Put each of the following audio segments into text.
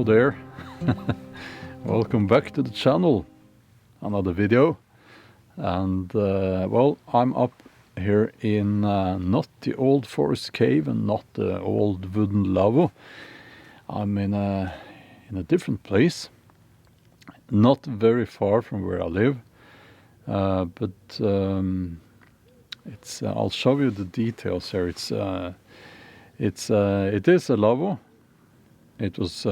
there. Welcome back to the channel. Another video. And well, I'm up here in not the old forest cave and not the old wooden lavvo. I'm in a different place, not very far from where I live, but it's I'll show you the details here. It is a lavvo. It was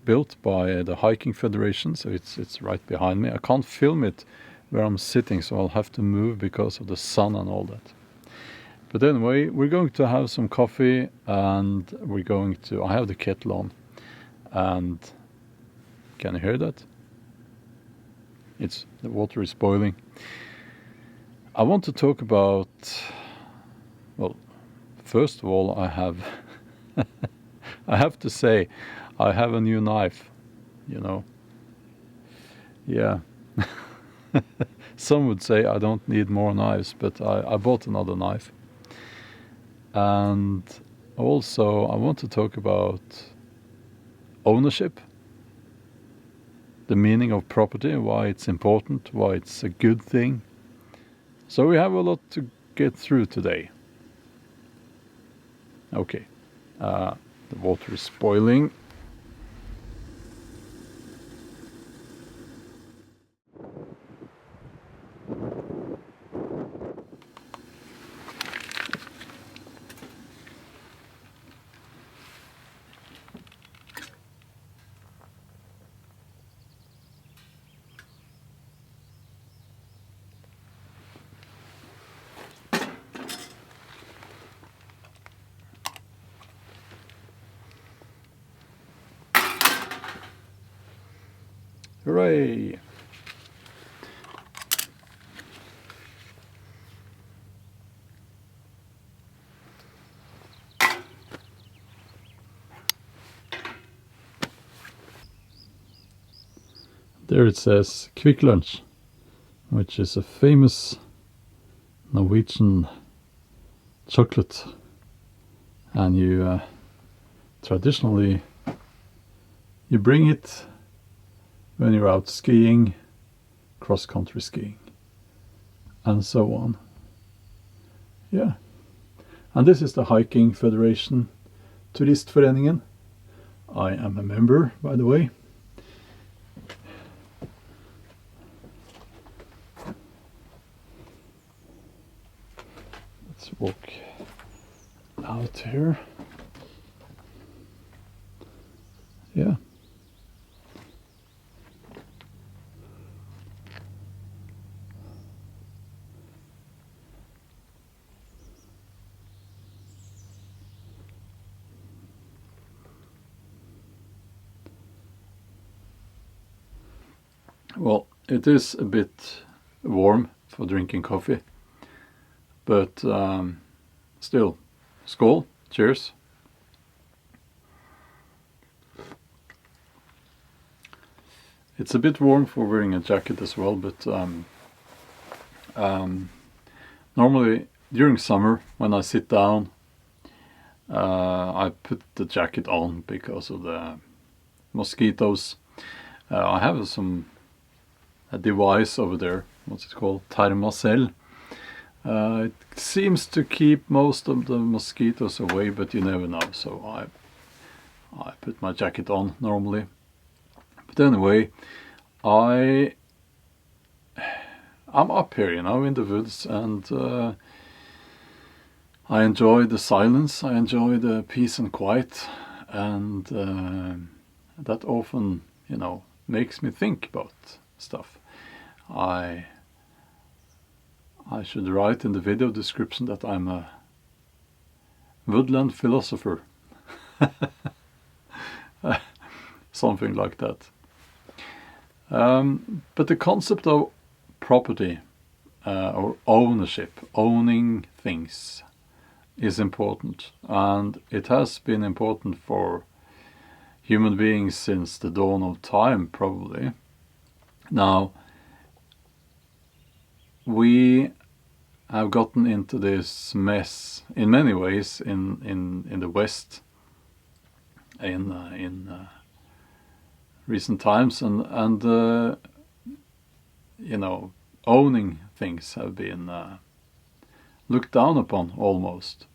built by the Hiking Federation, so it's right behind me. I can't film it where I'm sitting, so I'll have to move because of the sun and all that. But anyway, we're going to have some coffee, and we're going to, I have the kettle on, and can you hear that? The water is boiling. I want to talk about, well, first of all, I have to say, I have a new knife, you know. Yeah. Some would say I don't need more knives, but I bought another knife. And also I want to talk about ownership, the meaning of property, why it's important, why it's a good thing. So we have a lot to get through today. Okay, the water is boiling. Hooray! There it says Quick Lunch, which is a famous Norwegian chocolate, and you traditionally you bring it when you're out skiing, cross-country skiing, and so on. Yeah. And this is the Hiking Federation Turistforeningen. I am a member, by the way. Let's walk out here. Yeah. Well, it is a bit warm for drinking coffee, but still, skål, cheers. It's a bit warm for wearing a jacket as well, but normally during summer when I sit down, I put the jacket on because of the mosquitoes. I have a device over there, what's it called, Thermacell. It seems to keep most of the mosquitoes away, but you never know, so I put my jacket on normally. But anyway, I'm up here, you know, in the woods, and I enjoy the silence, I enjoy the peace and quiet, and that often, you know, makes me think about stuff. I should write in the video description that I'm a woodland philosopher. Something like that. But the concept of property or ownership, owning things, is important, and it has been important for human beings since the dawn of time, probably. Now, we have gotten into this mess in many ways in the West, in recent times, and you know, owning things have been looked down upon almost.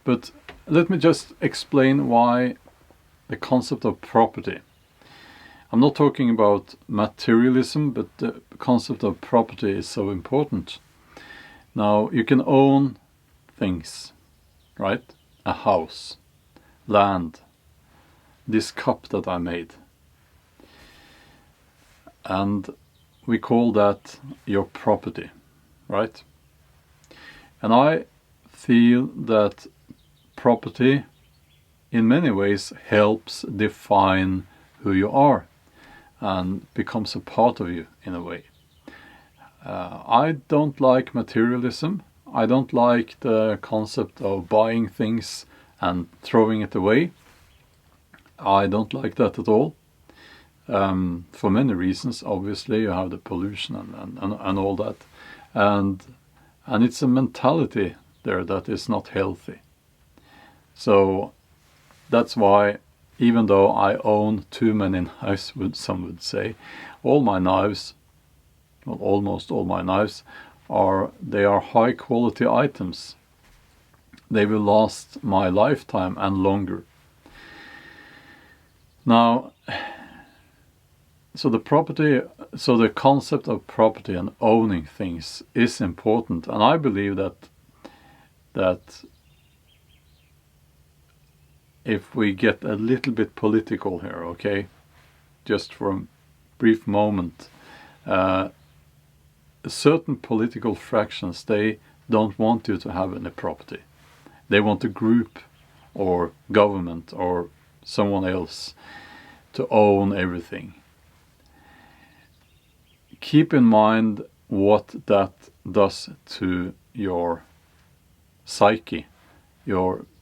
But let me just explain why the concept of property. I'm not talking about materialism, but the concept of property is so important. Now, you can own things, right? A house, land, this cup that I made. And we call that your property, right? And I feel that property in many ways helps define who you are and becomes a part of you in a way. I don't like materialism. I don't like the concept of buying things and throwing it away. I don't like that at all. For many reasons. Obviously, you have the pollution and all that, and it's a mentality there that is not healthy. So that's why, even though I own too many knives, some would say, all my knives, well, almost all my knives, are high quality items. They will last my lifetime and longer. Now, so the concept of property and owning things is important, and I believe that if we get a little bit political here, okay, just for a brief moment, certain political fractions, they don't want you to have any property. They want a group or government or someone else to own everything. Keep in mind what that does to your psyche.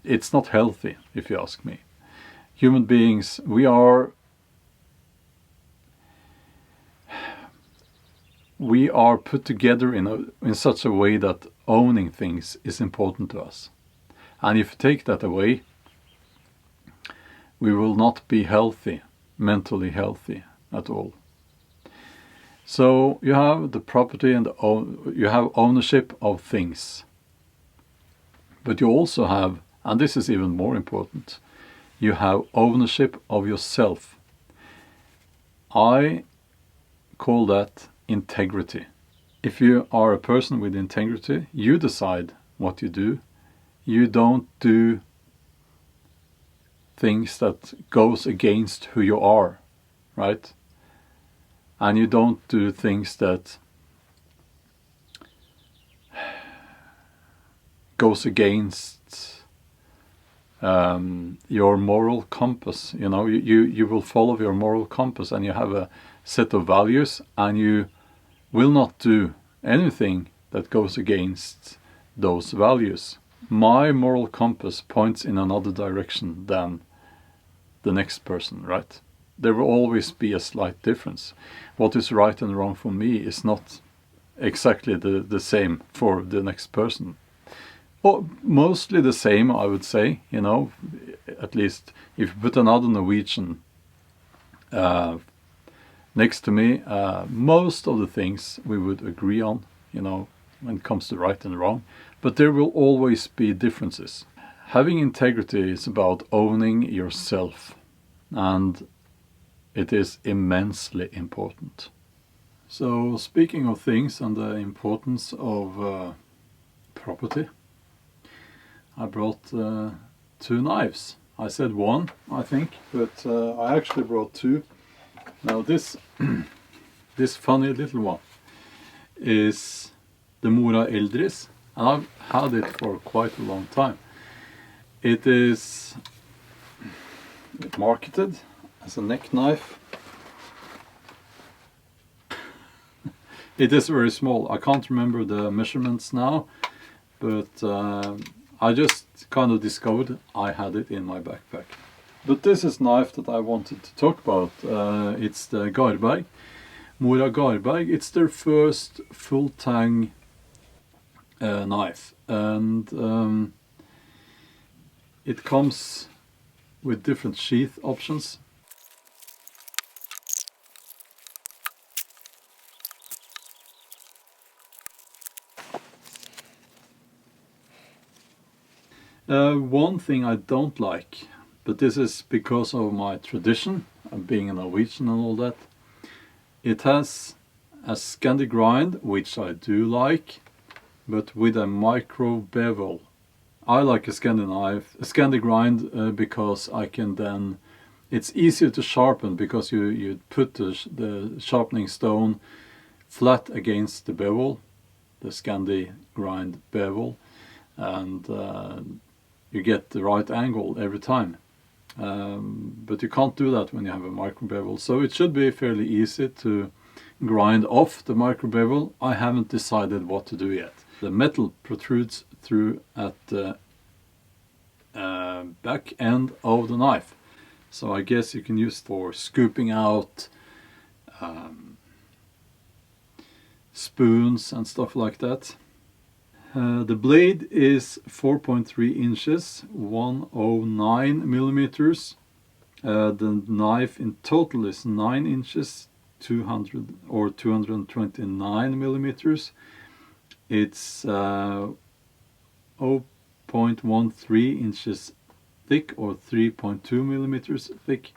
It's not healthy, if you ask me. Human beings, we are put together in such a way that owning things is important to us. And if you take that away, we will not be healthy, mentally healthy at all. So you have the property and you have ownership of things. But you also have, and this is even more important, you have ownership of yourself. I call that integrity. If you are a person with integrity, you decide what you do. You don't do things that goes against who you are, right? And you don't do things that goes against your moral compass. You know, you will follow your moral compass, and you have a set of values, and you will not do anything that goes against those values. My moral compass points in another direction than the next person, right? There will always be a slight difference. What is right and wrong for me is not exactly the same for the next person. Or mostly the same, I would say, you know, at least if you put another Norwegian next to me, most of the things we would agree on, you know, when it comes to right and wrong, but there will always be differences. Having integrity is about owning yourself, and it is immensely important. So, speaking of things and the importance of property, I brought 2 knives. I said 1, I think, but I actually brought 2. Now this this funny little one is the Mora Eldris, and I've had it for quite a long time. It is marketed as a neck knife. It is very small. I can't remember the measurements now, but I just kind of discovered I had it in my backpack. But this is a knife that I wanted to talk about. It's the Garberg, Mora Garberg. It's their first full tang knife, and it comes with different sheath options. One thing I don't like, but this is because of my tradition of being a Norwegian and all that, it has a Scandi grind, which I do like, but with a micro bevel. I like a Scandi grind because I can then, it's easier to sharpen because you put the sharpening stone flat against the bevel, the Scandi grind bevel, and you get the right angle every time. But you can't do that when you have a micro bevel, so it should be fairly easy to grind off the micro bevel. I haven't decided what to do yet. The metal protrudes through at the back end of the knife, so I guess you can use it for scooping out spoons and stuff like that. The blade is 4.3 inches, 109 millimeters. The knife in total is 9 inches, 229 millimeters. It's 0.13 inches thick, or 3.2 millimeters thick.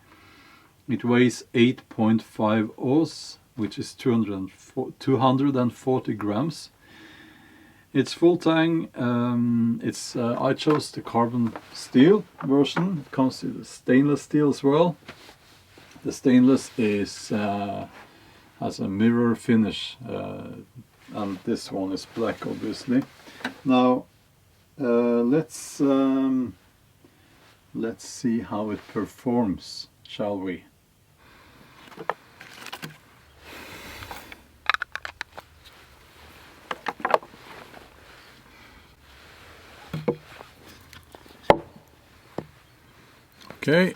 It weighs 8.5 oz, which is 240 grams. It's full tang. I chose the carbon steel version. It comes with the stainless steel as well. The stainless is has a mirror finish, and this one is black, obviously. Now let's see how it performs, shall we? Okay.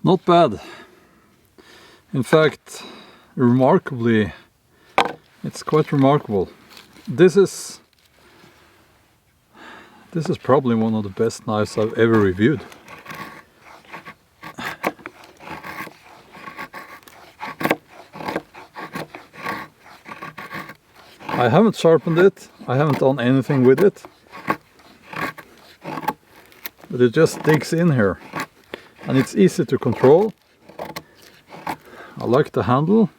Not bad. In fact, remarkably, it's quite remarkable. This is probably one of the best knives I've ever reviewed. I haven't sharpened it, I haven't done anything with it, but it just digs in here. And it's easy to control. I like the handle.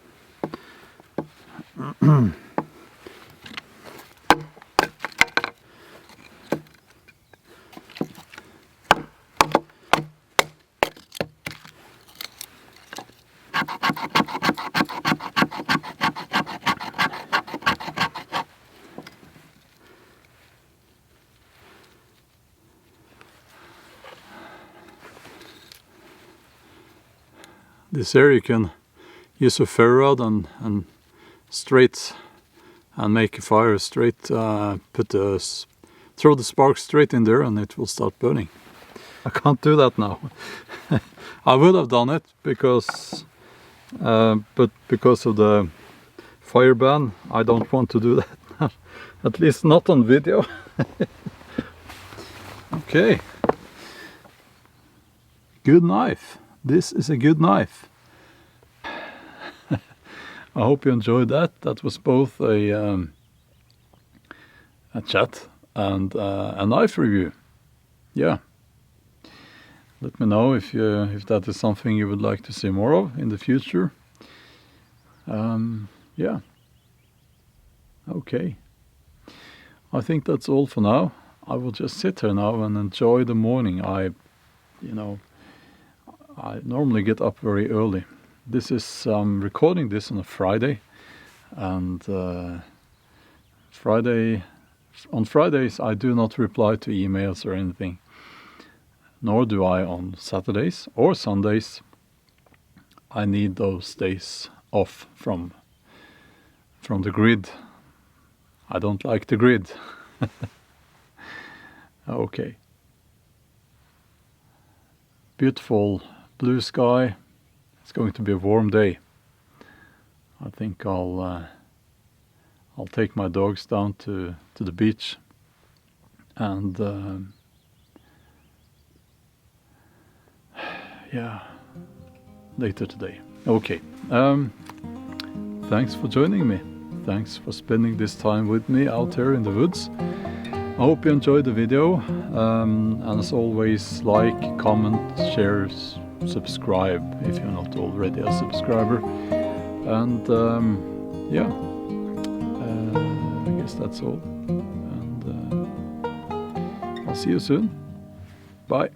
This area you can use a ferro rod and straight and make a fire straight. Throw the spark straight in there and it will start burning. I can't do that now. I would have done it because but because of the fire ban, I don't want to do that. At least not on video. Okay. Good knife. This is a good knife. I hope you enjoyed that. That was both a chat and a knife review. Yeah. Let me know if that is something you would like to see more of in the future. Yeah. Okay. I think that's all for now. I will just sit here now and enjoy the morning. I normally get up very early. This is recording this on a Friday, and on Fridays I do not reply to emails or anything, nor do I on Saturdays or Sundays. I need those days off from the grid. I don't like the grid. Okay. Beautiful blue sky. It's going to be a warm day. I think I'll take my dogs down to the beach and yeah, later today. Okay. Thanks for joining me. Thanks for spending this time with me out here in the woods. I hope you enjoyed the video, and as always, like, comment, share, subscribe if you're not already a subscriber. And yeah, I guess that's all. And I'll see you soon. Bye.